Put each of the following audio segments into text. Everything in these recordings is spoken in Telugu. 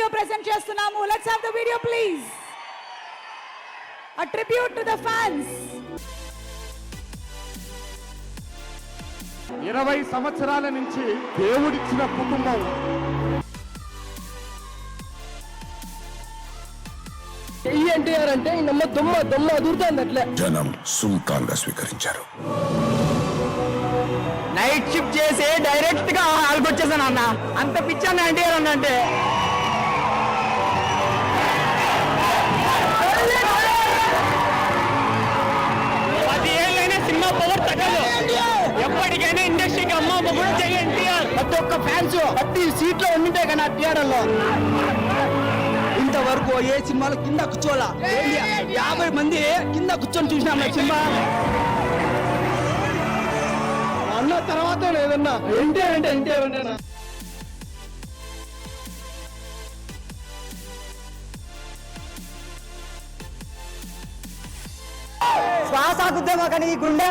వీడియో ప్రెజెంట్ చేస్తున్నాము. Let's have the video please. A tribute to the fans. 20 సంవత్సరాల నుంచి దేవుడిచ్చిన కుటుంబం. ఎన్టీఆర్ అంటే నమ్మ దొమ్మ దొమ్మ అదురుతుంది అట్లా. జనం సుల్తాన్ గా స్వీకరించారు. నైట్ షిఫ్ట్ చేసి డైరెక్ట్ గా హాల్కి వచ్చేసాను అన్న. అంత పిచ్చాను ఎన్టీఆర్ అన్న అంటే. సినిమా పవర్ తగ్గదు. ఎప్పటికైనా ఇండస్ట్రీకి అమ్మ కూడా చెయ్యి ఎన్టీఆర్. ప్రతి ఒక్క ఫ్యాన్స్ ప్రతి సీట్ లో ఉండింటే కానీ థియేటర్ లో ఇంతవరకు ఏ సినిమాలో కింద కూర్చోలా. 50 మంది కింద కూర్చొని చూసినాం సినిమా. అన్న తర్వాత లేదన్నా ఎన్టీఆర్ అంటే ఎన్టీఆర్ అంటే శ్వాస గుద్దేమో కానీ ఈ గుండె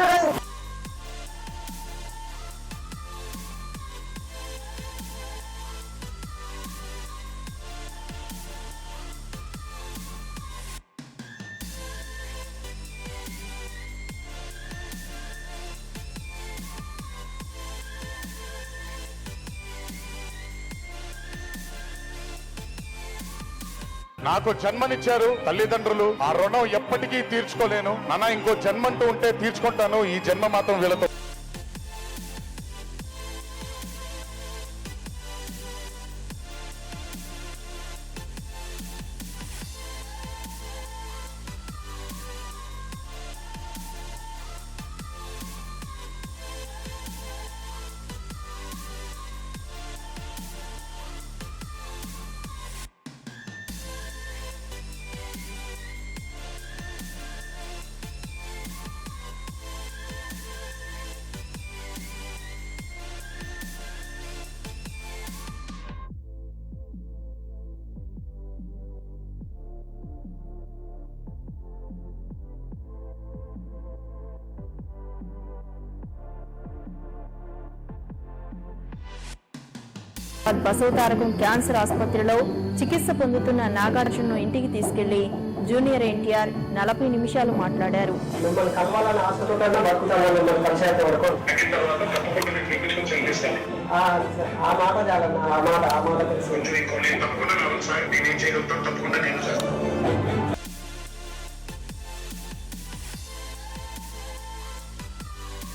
నాకు జన్మనిచ్చారు తల్లిదండ్రులు. ఆ రుణం ఎప్పటికీ తీర్చుకోలేను. నాన్న ఇంకో జన్మంటూ ఉంటే తీర్చుకుంటాను. ఈ జన్మ మాత్రం వీళ్ళతో. బసవతారకం క్యాన్సర్ ఆసుపత్రిలో చికిత్స పొందుతున్న నాగార్జునను ఇంటికి తీసుకెళ్లి జూనియర్ ఎన్టీఆర్ 40 నిమిషాలు మాట్లాడారు.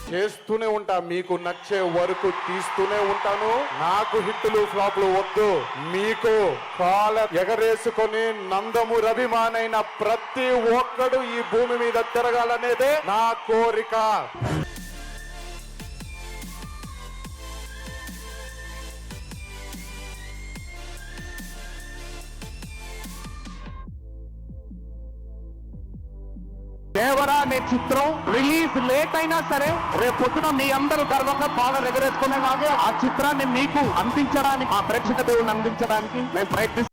చేస్తూనే ఉంటా. మీకు నచ్చే వరకు తీస్తూనే ఉంటాను. నాకు హిట్టులు ఫ్లాప్లు వద్దు. మీకు కాల ఎగరేసుకొని నందమూరి అభిమానైన ప్రతి ఒక్కడు ఈ భూమి మీద తిరగాలనేదే నా కోరిక. దేవరా అనే చిత్రం రిలీజ్ లేట్ అయినా సరే రేపు పొద్దున మీ అందరూ గర్వంగా బాగా ఎగరేసుకునేలాగే ఆ చిత్రాన్ని మీకు అందించడానికి, ఆ ప్రేక్షక దేవుడిని అందించడానికి మేము ప్రయత్నిస్తాం.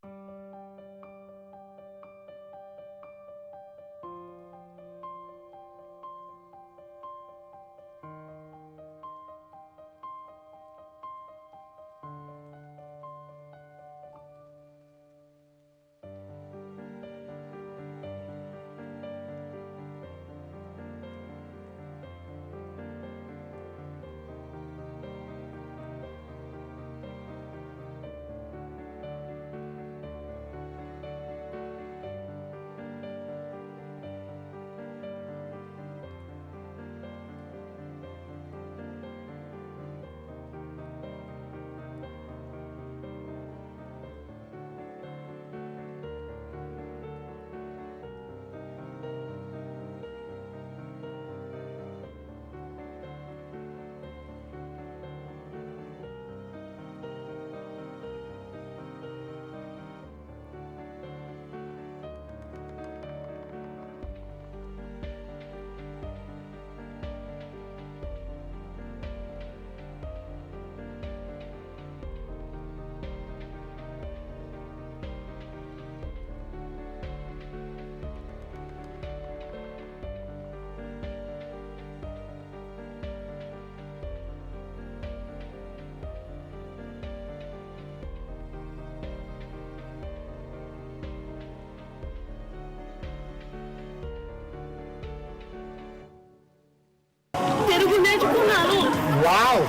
ఇది నేర్చుకున్నాను. వావ్.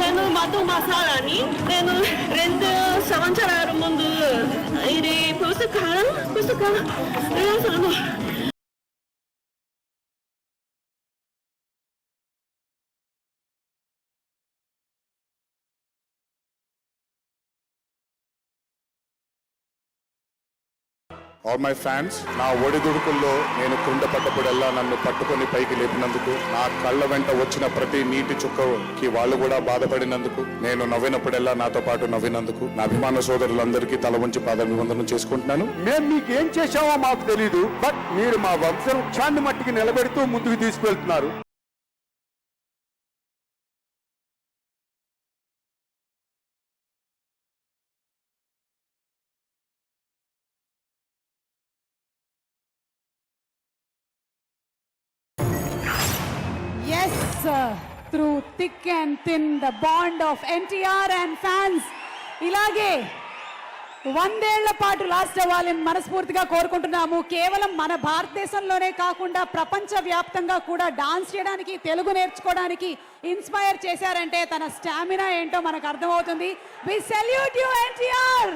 నేను మధు మసాలాని నేను 2 సంవత్సరాల ముందు ఇది పుస్తకాలు రాశాను. ఆల్ మై ఫ్యాన్స్, నా ఒడిదుడుకుల్లో నేను క్రింద పడ్డప్పుడల్లా నన్ను పట్టుకొని పైకి లేపినందుకు, నా కళ్ళ వెంట వచ్చిన ప్రతి నీటి చుక్కకి వాళ్ళు కూడా బాధపడినందుకు, నేను నవ్వినప్పుడల్లా నాతో పాటు నవ్వినందుకు నా అభిమాన సోదరులందరికీ తల వంచి పాదాభివందనం చేసుకుంటున్నాను. మేము మీకు ఏం చేశామో మాకు తెలీదు, బట్ మీరు మా వంశాన్ని మట్టికి నిలబెడుతూ ముందుకు తీసుకెళ్తున్నారు. Yes, through thick and thin, the bond of NTR and fans ఇలాగే 100 ఏళ్ల పాటు లాస్ట్ అవ్వాలని మనస్ఫూర్తిగా కోరుకుంటున్నాము. కేవలం మన భారతదేశంలోనే కాకుండా ప్రపంచ వ్యాప్తంగా కూడా డాన్స్ చేయడానికి, తెలుగు నేర్చుకోవడానికి ఇన్స్పైర్ చేశారంటే తన స్టామినా ఏంటో మనకు అర్థమవుతుంది. We salute you, NTR.